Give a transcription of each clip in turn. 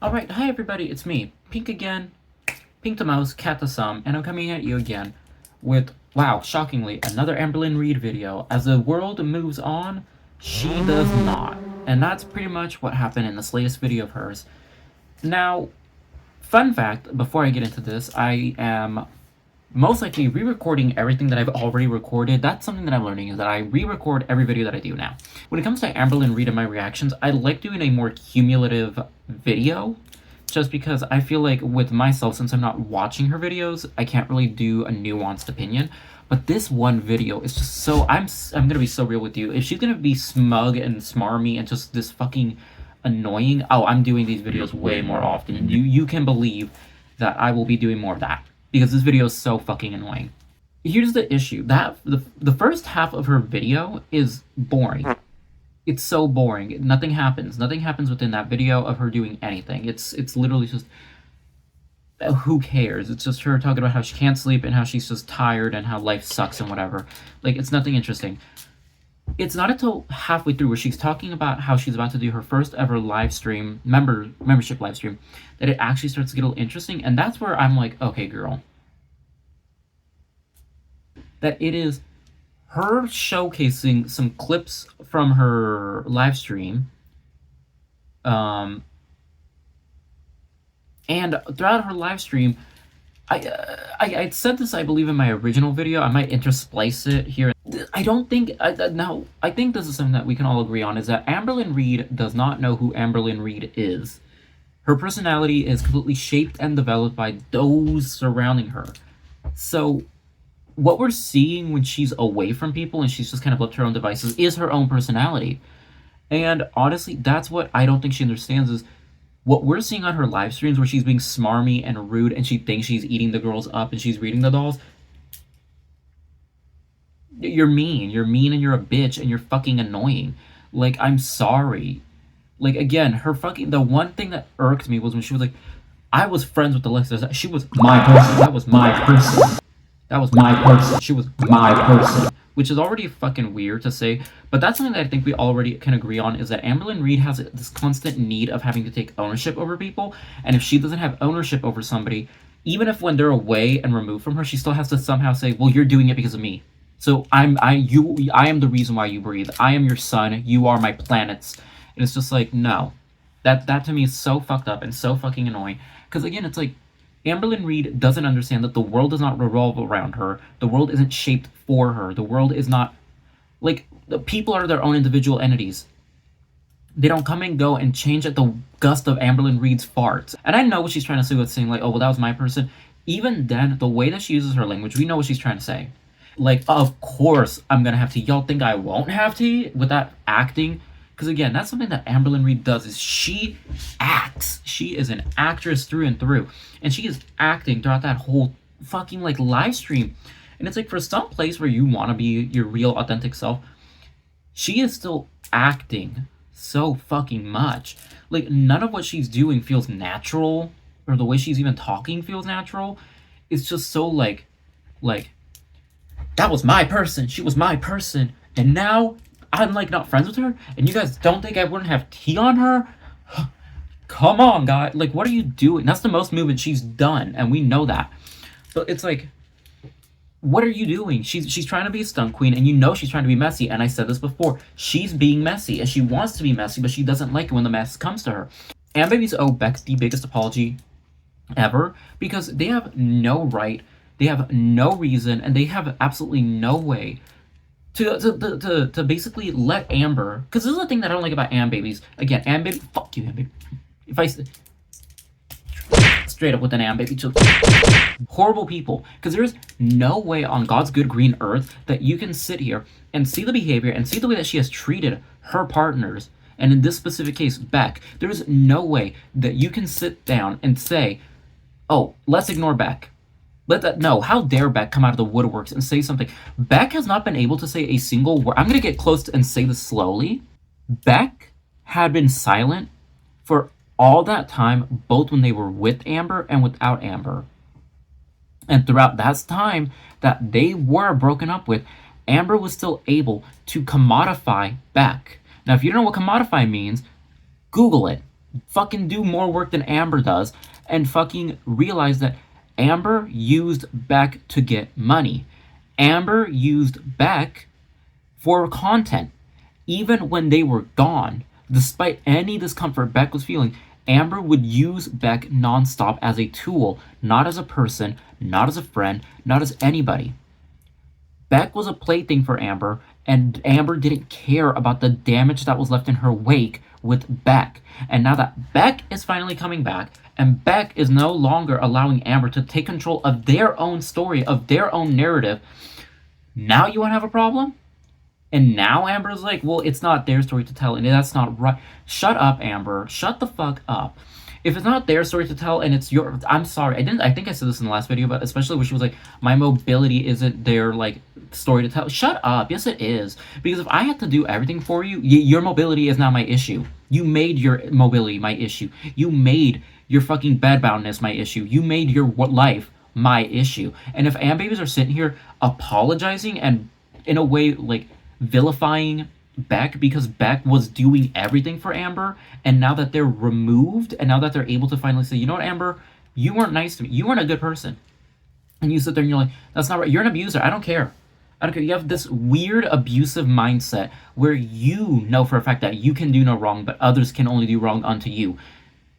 Alright, hi everybody, it's me, Pink again, Pink the Mouse, Cat the Sum, and I'm coming at you again with, wow, shockingly, another Amberlynn Reid video. As the world moves on, she does not. And that's pretty much what happened in this latest video of hers. Now, fun fact, before I get into this, I am most likely re-recording everything that I've already recorded. That's something that I'm learning, is that I re-record every video that I do now. When it comes to Amberlynn Reid and my reactions, I like doing a more cumulative video, just because I feel like with myself, since I'm not watching her videos, I can't really do a nuanced opinion. But this one video is just so, I'm gonna be so real with you. If she's gonna be smug and smarmy and just this fucking annoying, oh, I'm doing these videos way more often. You can believe that I will be doing more of that, because this video is so fucking annoying. Here's the issue. That the first half of her video is boring. It's so boring. Nothing happens. Nothing happens within that video of her doing anything. It's literally just, who cares? It's just her talking about how she can't sleep and how she's just tired and how life sucks and whatever. Like, it's nothing interesting. It's not until halfway through where she's talking about how she's about to do her first ever live stream, membership live stream, that it actually starts to get a little interesting. And that's where I'm like, okay, girl. That it is her showcasing some clips from her live stream. And throughout her live stream, I said this, I believe, in my original video. I might intersplice it here. I don't think, now, I think this is something that we can all agree on, is that Amberlynn Reid does not know who Amberlynn Reid is. Her personality is completely shaped and developed by those surrounding her. So, what we're seeing when she's away from people and she's just kind of left to her own devices is her own personality. And honestly, that's what I don't think she understands, is what we're seeing on her live streams where she's being smarmy and rude and she thinks she's eating the girls up and she's reading the dolls. You're mean and you're a bitch and you're fucking annoying. Like, I'm sorry. Like, again, her fucking, the one thing that irked me was when she was like, I was friends with Alexa. She was my person. That was my person. That was my person. She was my person. Which is already fucking weird to say, but that's something that I think we already can agree on, is that Amberlynn Reid has this constant need of having to take ownership over people, and if she doesn't have ownership over somebody, even if when they're away and removed from her, she still has to somehow say, well, you're doing it because of me. So I am the reason why you breathe. I am your sun. You are my planets. And it's just like, no. That to me is so fucked up and so fucking annoying. Because again, it's like, Amberlynn Reid doesn't understand that the world does not revolve around her. The world isn't shaped for her. The world is not, like, the people are their own individual entities. They don't come and go and change at the gust of Amberlynn Reid's farts. And I know what she's trying to say with saying, like, oh, well, that was my person. Even then, the way that she uses her language, we know what she's trying to say. Like, of course I'm gonna have to. Y'all think I won't have to with that acting? Because again, that's something that Amberlynn Reid does, is she acts. She is an actress through and through. And she is acting throughout that whole fucking, like, live stream. And it's like, for some place where you want to be your real, authentic self, she is still acting so fucking much. Like, none of what she's doing feels natural, or the way she's even talking feels natural. It's just so, like, that was my person. She was my person. And now I'm, like, not friends with her, and you guys don't think I wouldn't have tea on her? Come on, guys. Like, what are you doing? That's the most movement she's done, and we know that. But it's like, what are you doing? She's trying to be a stunt queen, and you know she's trying to be messy, and I said this before. She's being messy, and she wants to be messy, but she doesn't like it when the mess comes to her. And babies owe Beck the biggest apology ever, because they have no right, they have no reason, and they have absolutely no way to basically let Amber, because this is the thing that I don't like about Babies. Again, Baby, fuck you, Baby. If I straight up with an Baby, just horrible people, because there is no way on God's good green earth that you can sit here and see the behavior and see the way that she has treated her partners, and in this specific case, Beck. There is no way that you can sit down and say, oh, let's ignore Beck. No, how dare Beck come out of the woodworks and say something? Beck has not been able to say a single word. I'm going to get close and say this slowly. Beck had been silent for all that time, both when they were with Amber and without Amber. And throughout that time that they were broken up with, Amber was still able to commodify Beck. Now, if you don't know what commodify means, Google it. fucking do more work than Amber does and fucking realize that Amber used Beck to get money. Amber used Beck for content. Even when they were gone, despite any discomfort Beck was feeling, Amber would use Beck nonstop as a tool, not as a person, not as a friend, not as anybody. Beck was a plaything for Amber, and Amber didn't care about the damage that was left in her wake with Beck. And now that Beck is finally coming back, and Beck is no longer allowing Amber to take control of their own story, of their own narrative, now you want to have a problem? And now Amber's like, well, it's not their story to tell, and that's not right. Shut up, Amber. Shut the fuck up. If it's not their story to tell and it's your, I'm sorry. I think I said this in the last video, but especially when she was like, my mobility isn't their like story to tell. Shut up. Yes, it is. Because if I had to do everything for you, your mobility is not my issue. You made your mobility my issue. You made your fucking bedboundness my issue. You made your life my issue. And if babies are sitting here apologizing and in a way like vilifying Beck because Beck was doing everything for Amber, and now that they're removed, and now that they're able to finally say, you know what, Amber, you weren't nice to me, you weren't a good person, and you sit there and you're like, that's not right, you're an abuser, I don't care. You have this weird abusive mindset where you know for a fact that you can do no wrong, but others can only do wrong unto you.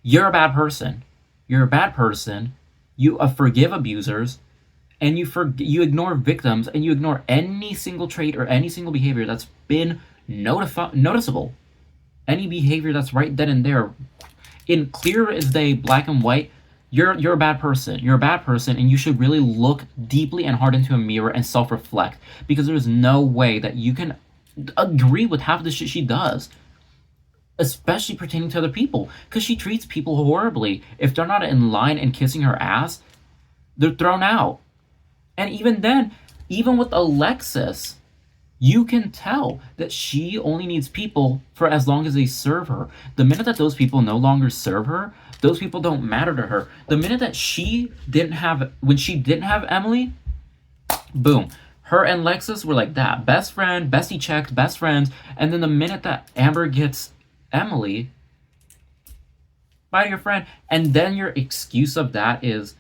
You're a bad person. You're a bad person. You forgive abusers, and you ignore victims, and you ignore any single trait or any single behavior that's been noticeable. Any behavior that's right then and there, in clear as day, black and white, you're a bad person. You're a bad person, and you should really look deeply and hard into a mirror and self-reflect, because there's no way that you can agree with half the shit she does, especially pertaining to other people, because she treats people horribly. If they're not in line and kissing her ass, they're thrown out. And even then, even with Alexis, you can tell that she only needs people for as long as they serve her. The minute that those people no longer serve her, those people don't matter to her. The minute that when she didn't have Emily, boom, her and Alexis were like that. Best friend, bestie checked, best friends. And then the minute that Amber gets Emily, bye to your friend. And then your excuse of that is,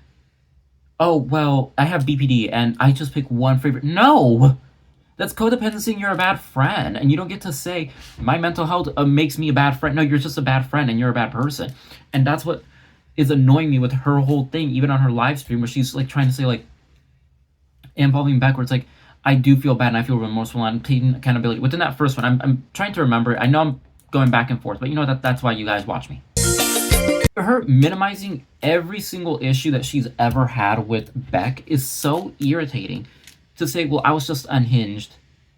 oh, well, I have BPD and I just pick one favorite. No! That's codependency and you're a bad friend. And you don't get to say, my mental health makes me a bad friend. No, you're just a bad friend and you're a bad person. And that's what is annoying me with her whole thing, even on her live stream, where she's like trying to say, like, involving backwards, like, I do feel bad and I feel remorseful and I'm taking accountability. Within that first one, I'm trying to remember. I know I'm going back and forth, but you know that's why you guys watch me. Her minimizing every single issue that she's ever had with Beck is so irritating. To say, well, I was just unhinged,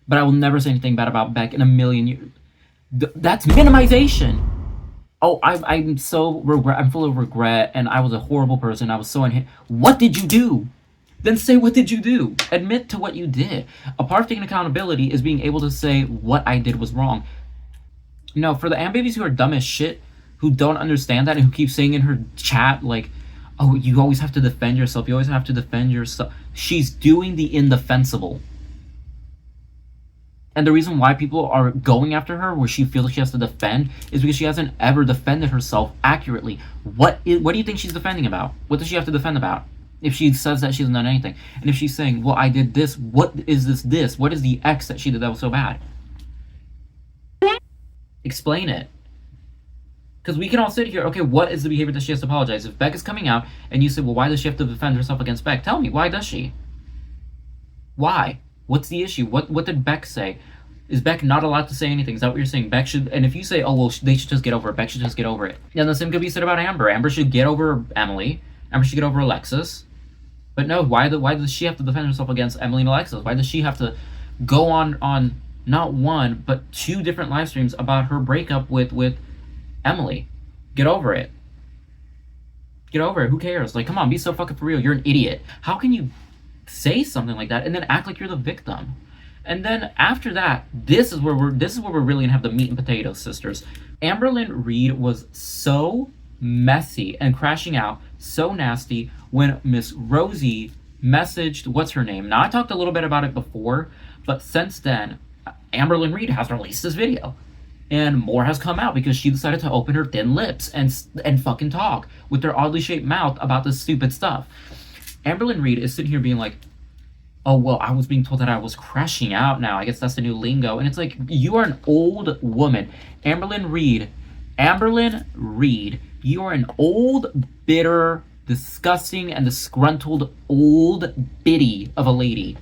but I will never say anything bad about Beck in a million years. That's minimization. Oh, I'm full of regret, and I was a horrible person. I was so unhinged. What did you do? Then say, what did you do? Admit to what you did. A part of taking accountability is being able to say what I did was wrong. No, for the babies who are dumb as shit, who don't understand that, and who keep saying in her chat, like, oh, you always have to defend yourself. You always have to defend yourself. She's doing the indefensible. And the reason why people are going after her, where she feels like she has to defend, is because she hasn't ever defended herself accurately. What do you think she's defending about? What does she have to defend about? If she says that she hasn't done anything. And if she's saying, well, I did this, what is this? What is the X that she did that was so bad? Explain it. Because we can all sit here, okay, what is the behavior that she has to apologize? If Beck is coming out and you say, well, why does she have to defend herself against Beck? Tell me, why does she? Why? What's the issue? What did Beck say? Is Beck not allowed to say anything? Is that what you're saying? Beck should, and if you say, oh, well, they should just get over it, Beck should just get over it. Yeah, the same could be said about Amber. Amber should get over Emily. Amber should get over Alexis. But no, why does she have to defend herself against Emily and Alexis? Why does she have to go on not one, but 2 different live streams about her breakup with Emily? Get over it. Get over it. Who cares? Like, come on, be so fucking for real. You're an idiot. How can you say something like that and then act like you're the victim? And then after that, this is where we're really gonna have the meat and potatoes, sisters. Amberlynn Reed was so messy and crashing out, so nasty, when Miss Rosie messaged, what's her name? Now, I talked a little bit about it before, but since then, Amberlynn Reed has released this video. And more has come out because she decided to open her thin lips and fucking talk with her oddly shaped mouth about this stupid stuff. Amberlynn Reed is sitting here being like, oh, well, I was being told that I was crashing out now. I guess that's the new lingo. And it's like, you are an old woman. Amberlynn Reed, you are an old, bitter, disgusting, and disgruntled old biddy of a lady.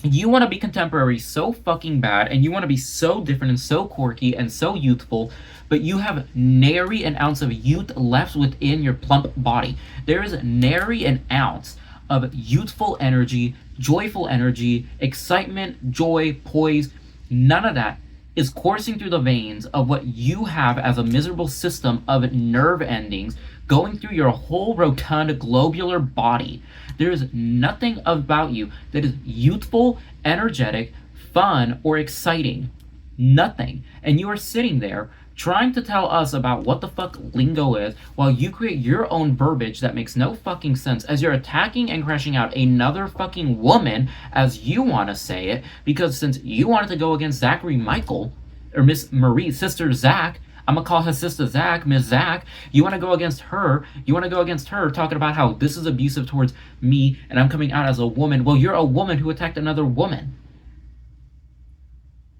You want to be contemporary so fucking bad, and you want to be so different and so quirky and so youthful, but you have nary an ounce of youth left within your plump body. There is nary an ounce of youthful energy, joyful energy, excitement, joy, poise. None of that is coursing through the veins of what you have as a miserable system of nerve endings going through your whole rotund globular body. There is nothing about you that is youthful, energetic, fun, or exciting. Nothing. And you are sitting there trying to tell us about what the fuck lingo is while you create your own verbiage that makes no fucking sense as you're attacking and crashing out another fucking woman as you want to say it, because since you wanted to go against Zachary Michael, or Miss Marie, Sister Zach, I'm gonna call her Sister Zach, Miss Zach. You want to go against her. You want to go against her talking about how this is abusive towards me and I'm coming out as a woman. Well, you're a woman who attacked another woman.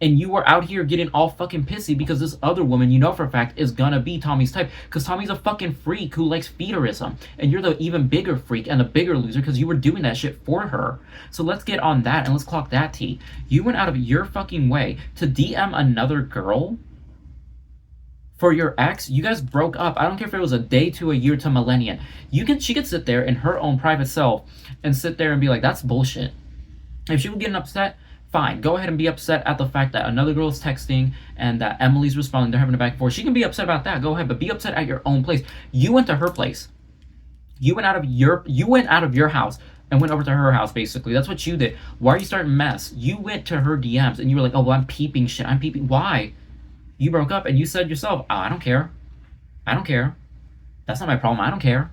And you were out here getting all fucking pissy because this other woman, you know for a fact, is gonna be Tommy's type. Because Tommy's a fucking freak who likes feederism. And you're the even bigger freak and the bigger loser because you were doing that shit for her. So let's get on that and let's clock that tea. You went out of your fucking way to DM another girl for your ex. You guys broke up. I don't care if it was a day to a year to millennia. She could sit there in her own private self and sit there and be like, that's bullshit. If she was getting upset, fine. Go ahead and be upset at the fact that another girl is texting and that Emily's responding. They're having a back and forth. She can be upset about that. Go ahead, but be upset at your own place. You went to her place. You went out of your house and went over to her house, basically. That's what you did. Why are you starting mess? You went to her DMs and you were like, oh, well, I'm peeping shit. I'm peeping. Why? You broke up and you said yourself, oh, I don't care. I don't care. That's not my problem. I don't care.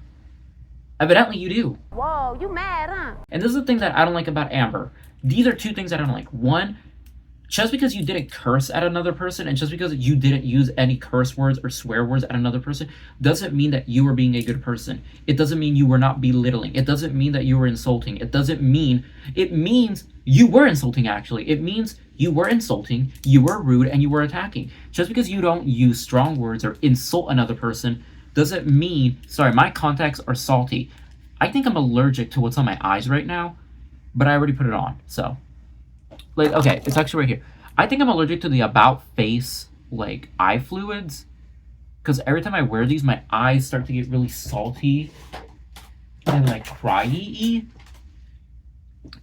Evidently you do. Whoa, you mad, huh? And this is the thing that I don't like about Amber. These are two things that I don't like. One, just because you didn't curse at another person and just because you didn't use any curse words or swear words at another person doesn't mean that you were being a good person. It doesn't mean you were not belittling. It doesn't mean that you were insulting. It means you were insulting, actually. It means you were insulting, you were rude, and you were attacking. Just because you don't use strong words or insult another person doesn't mean, sorry, my contacts are salty. I think I'm allergic to what's on my eyes right now, but I already put it on, so. Like, okay, it's actually right here. I think I'm allergic to the about face, like, eye fluids. Because every time I wear these, my eyes start to get really salty and, like, cryy-y.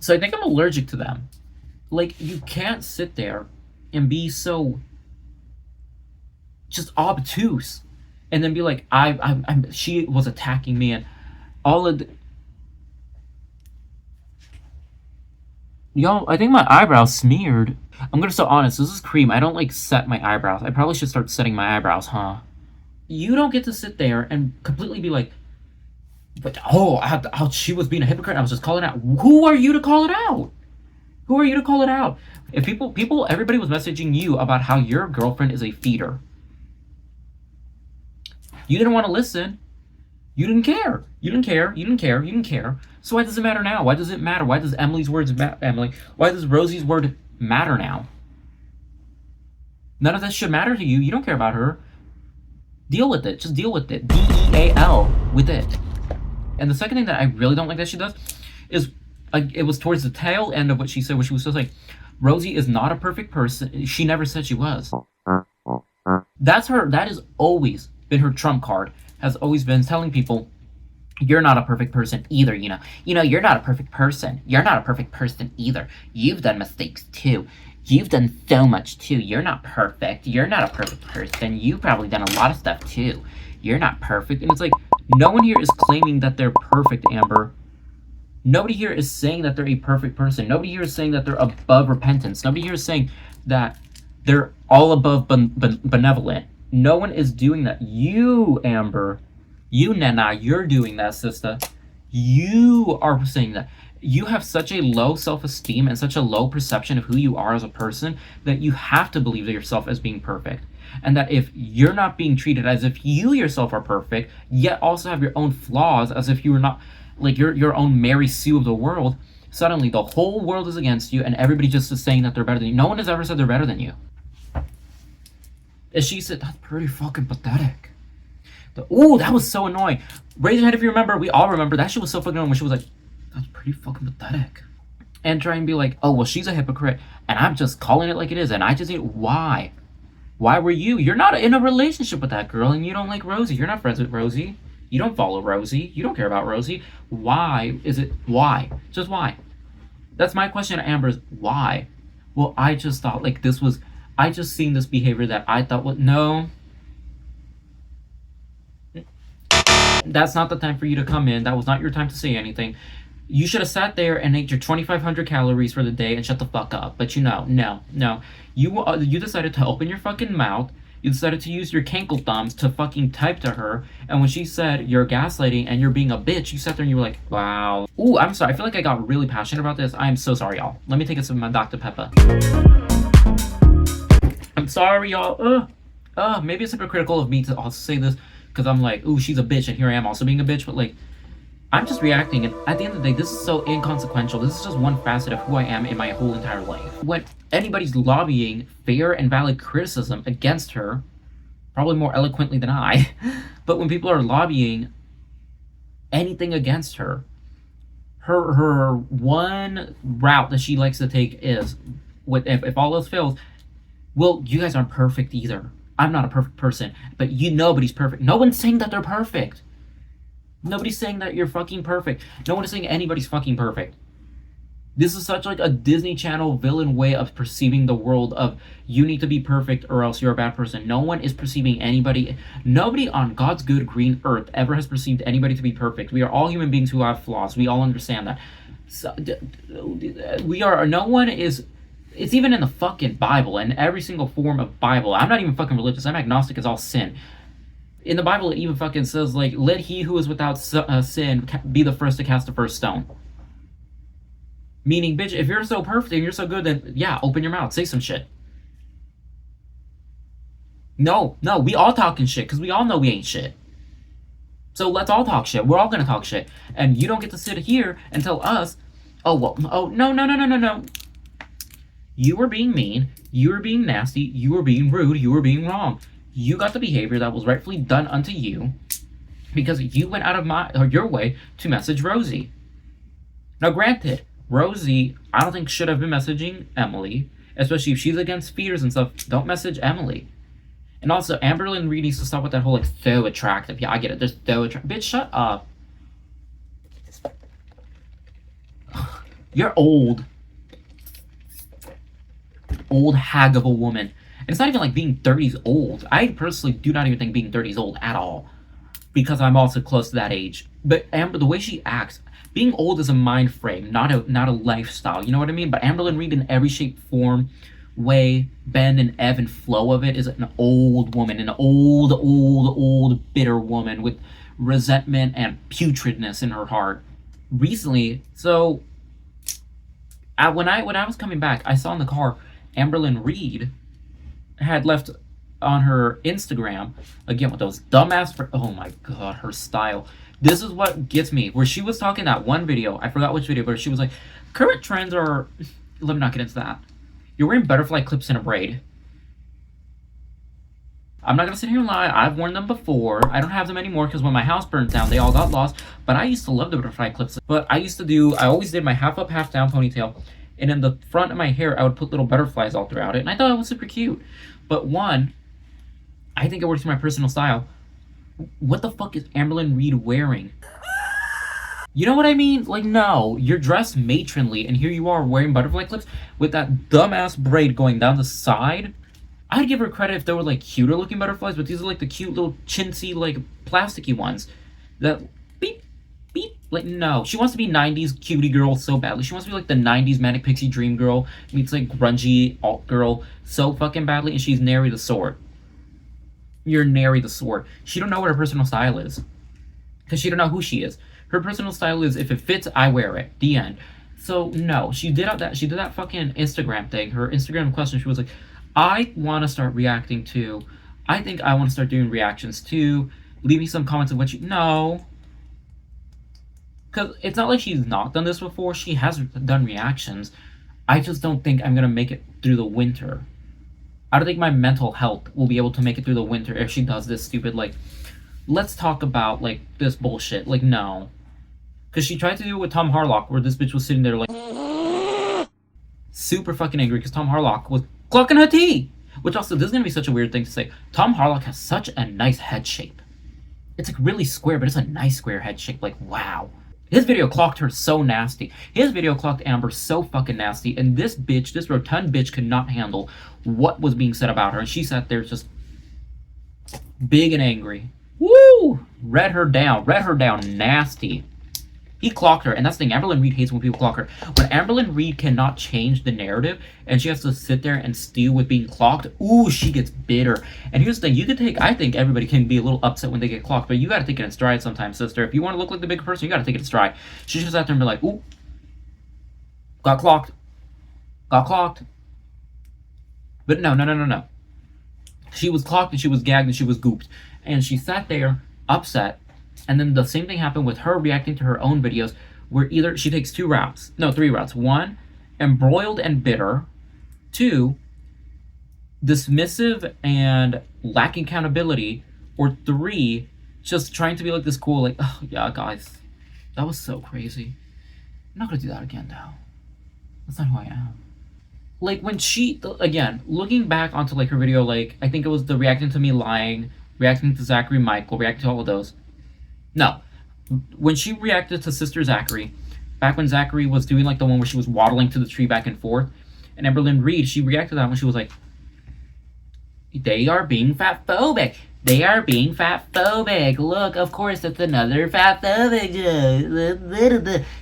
So I think I'm allergic to them. Like, you can't sit there and be so just obtuse and then be like, she was attacking me and all of the... Yo, I think my eyebrows smeared. I'm gonna be so honest, this is cream. I don't like set my eyebrows. I probably should start setting my eyebrows, huh? You don't get to sit there and completely be like, but she was being a hypocrite. I was just calling out. Who are you to call it out? Who are you to call it out? If everybody was messaging you about how your girlfriend is a feeder. You didn't want to listen. You didn't care. You didn't care. You didn't care. You didn't care. So why does it matter now? Why does it matter? Why does Emily's words Emily? Why does Rosie's word matter now? None of this should matter to you. You don't care about her. Deal with it. Just deal with it. DEAL with it. And the second thing that I really don't like that she does is, it was towards the tail end of what she said, where she was just like, Rosie is not a perfect person. She never said she was. That has always been her trump card. Has always been telling people, you're not a perfect person either, you know. You're not a perfect person. You're not a perfect person either. You've done mistakes too. You've done so much too. You're not perfect. You're not a perfect person. You've probably done a lot of stuff too. You're not perfect. And it's like, no one here is claiming that they're perfect, Amber. Nobody here is saying that they're a perfect person. Nobody here is saying that they're above repentance. Nobody here is saying that they're all above benevolent. No one is doing that. You, Amber, you, Nana, you're doing that, sister. You are saying that. You have such a low self-esteem and such a low perception of who you are as a person that you have to believe yourself as being perfect. And that if you're not being treated as if you yourself are perfect, yet also have your own flaws, as if you were not like your own Mary Sue of the world, suddenly the whole world is against you and everybody just is saying that they're better than you. No one has ever said they're better than you. And she said, that's pretty fucking pathetic. Ooh, that was so annoying. Raise your hand if you remember. We all remember. That shit was so fucking annoying when she was like, that's pretty fucking pathetic. And try and be like, oh, well, she's a hypocrite. And I'm just calling it like it is. And I just, why? Why were you? You're not in a relationship with that girl and you don't like Rosie. You're not friends with Rosie. You don't follow Rosie. You don't care about Rosie. Why is it? Why? Just why? That's my question to Amber is why? Well, I just thought like this was, I just seen this behavior that I thought, well, no. That's not the time for you to come in. That was not your time to say anything. You should have sat there and ate your 2,500 calories for the day and shut the fuck up. But you know, no. You decided to open your fucking mouth. You decided to use your cankle thumbs to fucking type to her. And when she said you're gaslighting and you're being a bitch, you sat there and you were like, wow. Ooh, I'm sorry. I feel like I got really passionate about this. I am so sorry, y'all. Let me take a sip of my Dr. Pepper. I'm sorry, y'all. Maybe it's hypocritical of me to also say this. Because I'm like, ooh, she's a bitch, and here I am also being a bitch. But, like, I'm just reacting. And at the end of the day, this is so inconsequential. This is just one facet of who I am in my whole entire life. When anybody's lobbying fair and valid criticism against her, probably more eloquently than I, but when people are lobbying anything against her, her one route that she likes to take is, if all else fails, well, you guys aren't perfect either. I'm not a perfect person, but nobody's perfect. No one's saying that they're perfect. Nobody's saying that you're fucking perfect. No one is saying anybody's fucking perfect. This is such like a Disney Channel villain way of perceiving the world of you need to be perfect or else you're a bad person. No one is perceiving anybody. Nobody on God's good green earth ever has perceived anybody to be perfect. We are all human beings who have flaws. We all understand that. So, no one is... It's even in the fucking Bible, and every single form of Bible. I'm not even fucking religious. I'm agnostic. It's all sin. In the Bible, it even fucking says, like, let he who is without sin be the first to cast the first stone. Meaning, bitch, if you're so perfect and you're so good, then, yeah, open your mouth. Say some shit. No, we all talking shit, because we all know we ain't shit. So let's all talk shit. We're all gonna talk shit. And you don't get to sit here and tell us, no. You were being mean, you were being nasty, you were being rude, you were being wrong. You got the behavior that was rightfully done unto you because you went out of your way to message Rosie. Now granted, Rosie, I don't think should have been messaging Emily, especially if she's against feeders and stuff. Don't message Emily. And also, Amberlynn Reed needs to stop with that whole, like, so attractive. Yeah, I get it. There's so attractive. Bitch, shut up. You're old. Old hag of a woman. And it's not even like being 30 is old. I personally do not even think being 30 is old at all. Because I'm also close to that age. But Amber, the way she acts, being old is a mind frame, not a lifestyle. You know what I mean? But Amberlynn Reed in every shape, form, way, bend and ebb and flow of it is an old woman. An old, bitter woman with resentment and putridness in her heart. Recently, so... when I was coming back, I saw in the car Amberlynn Reed had left on her Instagram, again with those dumbass, oh my god, her style. This is what gets me, where she was talking that one video, I forgot which video, but she was like, current trends are, let me not get into that. You're wearing butterfly clips in a braid. I'm not gonna sit here and lie, I've worn them before. I don't have them anymore because when my house burned down, they all got lost. But I used to love the butterfly clips. But I always did my half up, half down ponytail. And in the front of my hair, I would put little butterflies all throughout it. And I thought it was super cute. But one, I think it works for my personal style. What the fuck is Amberlynn Reed wearing? You know what I mean? Like, no, you're dressed matronly, and here you are wearing butterfly clips with that dumbass braid going down the side. I'd give her credit if they were, like, cuter looking butterflies, but these are, like, the cute little chintzy, like, plasticky ones that beep, beep. Like, no. She wants to be 90s cutie girl so badly. She wants to be, like, the 90s Manic Pixie Dream Girl meets, like, grungy alt girl so fucking badly, and she's Nary the Sword. You're Nary the Sword. She don't know what her personal style is. Because she don't know who she is. Her personal style is, if it fits, I wear it. The end. So no, she did that fucking Instagram thing. Her Instagram question, she was like, I want to start reacting to. I think I want to start doing reactions too. Leave me some comments of what you no. Because it's not like she's not done this before. She has done reactions. I just don't think I'm gonna make it through the winter. I don't think my mental health will be able to make it through the winter if she does this stupid, like, let's talk about, like, this bullshit. Like, no. Because she tried to do it with Tom Harlock, where this bitch was sitting there, like, super fucking angry because Tom Harlock was clocking her tea. Which also, this is going to be such a weird thing to say. Tom Harlock has such a nice head shape. It's, like, really square, but it's a nice square head shape. Like, wow. His video clocked her so nasty. His video clocked Amber so fucking nasty. And this bitch, this rotund bitch, could not handle what was being said about her. And she sat there just big and angry. Woo! Read her down nasty. He clocked her, and that's the thing. Amberlynn Reid hates when people clock her. When Amberlynn Reid cannot change the narrative, and she has to sit there and stew with being clocked, ooh, she gets bitter. And here's the thing, you can take, I think everybody can be a little upset when they get clocked, but you gotta take it in stride sometimes, sister. If you want to look like the bigger person, you gotta take it in stride. She just sat there and be like, ooh, got clocked. Got clocked. But no. She was clocked, and she was gagged, and she was gooped. And she sat there, upset. And then the same thing happened with her reacting to her own videos, where either she takes three routes. One, embroiled and bitter. Two, dismissive and lacking accountability. Or three, just trying to be like this cool, like, oh yeah, guys, that was so crazy. I'm not gonna do that again now. That's not who I am. Like, when she, again, looking back onto, like, her video, like, I think it was the reacting to me lying, reacting to Zachary Michael, reacting to all of those. No. When she reacted to Sister Zachary, back when Zachary was doing, like, the one where she was waddling to the tree back and forth, and Amberlynn Reid, she reacted to that when she was like, they are being fat-phobic. They are being fat-phobic. Look, of course, it's another fat-phobic.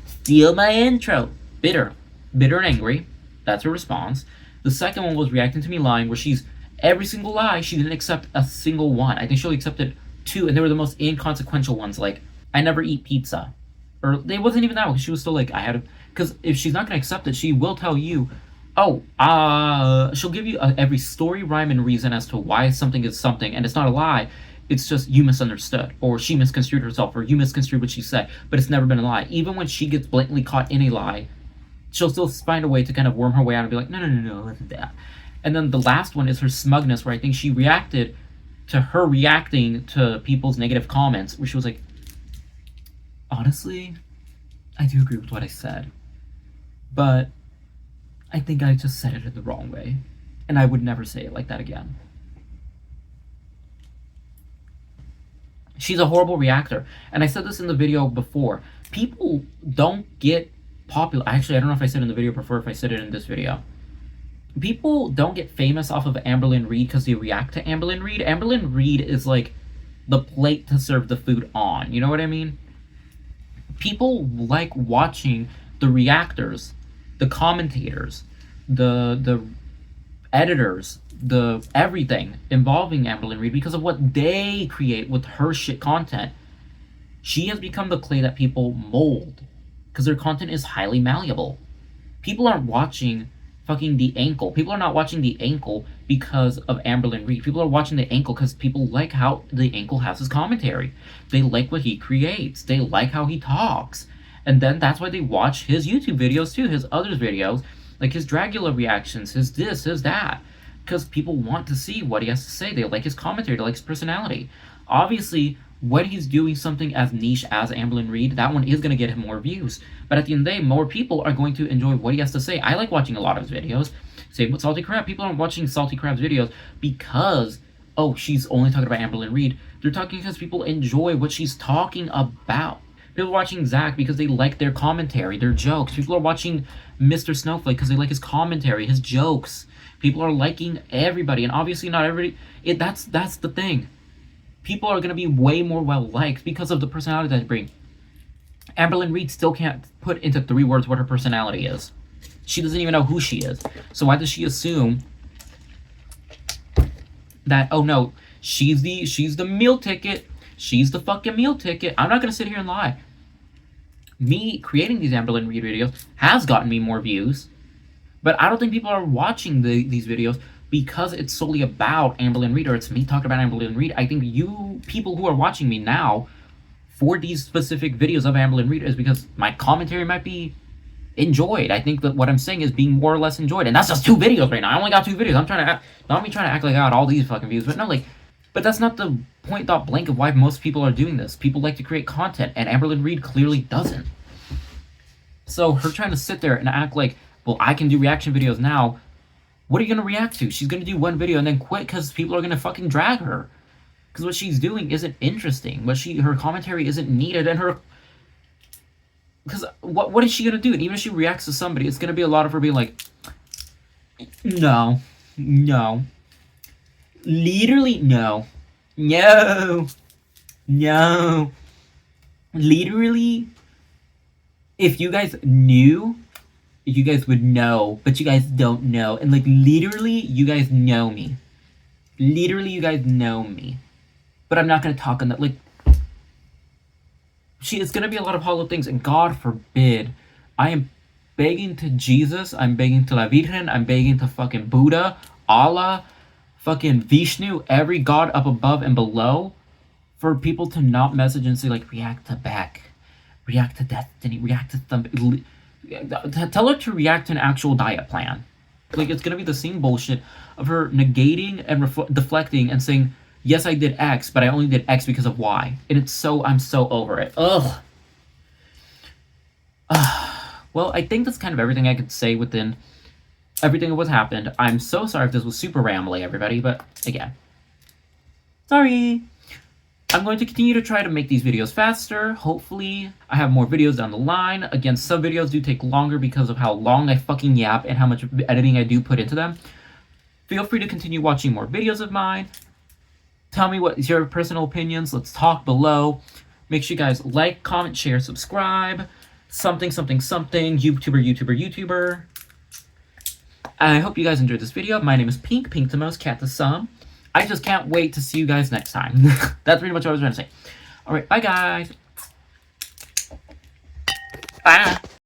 Steal my intro. Bitter and angry. That's her response. The second one was reacting to me lying, where she's, every single lie, she didn't accept a single one. I think she only accepted two, and they were the most inconsequential ones, like, I never eat pizza. Or, it wasn't even that one, because she was still like, I had to, because if she's not going to accept it, she will tell you, she'll give you every story, rhyme, and reason as to why something is something, and it's not a lie, it's just you misunderstood, or she misconstrued herself, or you misconstrued what she said, but it's never been a lie. Even when she gets blatantly caught in a lie, she'll still find a way to kind of worm her way out and be like, no, listen to that. And then the last one is her smugness, where I think she reacted to her reacting to people's negative comments, where she was like, honestly, I do agree with what I said, but I think I just said it in the wrong way, and I would never say it like that again. She's a horrible reactor, and I said this in the video before. People don't get popular. Actually, I don't know if I said it in the video before, if I said it in this video. People don't get famous off of Amberlynn Reid because they react to Amberlynn Reid. Amberlynn Reid is like the plate to serve the food on. You know what I mean? People like watching the reactors, the commentators, the editors, the everything involving Amberlynn Reid because of what they create with her shit content. She has become the clay that people mold because their content is highly malleable. People aren't watching fucking The Ankle. People are not watching The Ankle because of Amberlynn Reid. People are watching The Ankle because people like how The Ankle has his commentary. They like what he creates. They like how he talks. And then that's why they watch his YouTube videos too, his other videos, like his Dragula reactions, his this, his that. Because people want to see what he has to say. They like his commentary. They like his personality. Obviously, when he's doing something as niche as Amberlynn Reid, that one is going to get him more views. But at the end of the day, more people are going to enjoy what he has to say. I like watching a lot of his videos. Same with Salty Crab. People aren't watching Salty Crab's videos because, oh, she's only talking about Amberlynn Reid. They're talking because people enjoy what she's talking about. People are watching Zach because they like their commentary, their jokes. People are watching Mr. Snowflake because they like his commentary, his jokes. People are liking everybody, and obviously not everybody. That's the thing. People are going to be way more well-liked because of the personality that they bring. Amberlynn Reid still can't put into 3 words what her personality is. She doesn't even know who she is. So why does she assume that, oh no, she's the meal ticket. She's the fucking meal ticket. I'm not going to sit here and lie. Me creating these Amberlynn Reid videos has gotten me more views, but I don't think people are watching these videos because it's solely about Amberlynn Reid, or it's me talking about Amberlynn Reid. I think you people who are watching me now for these specific videos of Amberlynn Reid is because my commentary might be enjoyed. I think that what I'm saying is being more or less enjoyed, and that's just 2 videos right now. I only got 2 videos. I'm trying to act, not me trying to act like I got all these fucking views, but no, like, but that's not the point dot blank of why most people are doing this. People like to create content, and Amberlynn Reid clearly doesn't. So her trying to sit there and act like, well, I can do reaction videos now. What are you gonna react to? She's gonna do 1 video and then quit because people are gonna fucking drag her. Because what she's doing isn't interesting. Her commentary isn't needed, and her. Because what is she gonna do? And even if she reacts to somebody, it's gonna be a lot of her being like, no, no, literally no, no, no, literally. If you guys knew, you guys would know, but you guys don't know. And like literally, you guys know me. Literally, you guys know me. But I'm not gonna talk on that. Like, it's gonna be a lot of hollow things, and God forbid, I am begging to Jesus, I'm begging to La Virgen, I'm begging to fucking Buddha, Allah, fucking Vishnu, every god up above and below, for people to not message and say like, react to Beck, react to Destiny, react to something. Tell her to react to an actual diet plan. Like, it's gonna be the same bullshit of her negating and deflecting and saying, yes, I did X, but I only did X because of Y. And I'm so over it. Ugh. Well, I think that's kind of everything I could say within everything of what happened. I'm so sorry if this was super rambly, everybody, but again, sorry. I'm going to continue to try to make these videos faster. Hopefully, I have more videos down the line. Again, some videos do take longer because of how long I fucking yap and how much editing I do put into them. Feel free to continue watching more videos of mine. Tell me what your personal opinions. Let's talk below. Make sure you guys like, comment, share, subscribe. Something, something, something. YouTuber. I hope you guys enjoyed this video. My name is Pink the most, Cat the Sum. I just can't wait to see you guys next time. That's pretty much what I was trying to say. Alright, bye guys. Bye.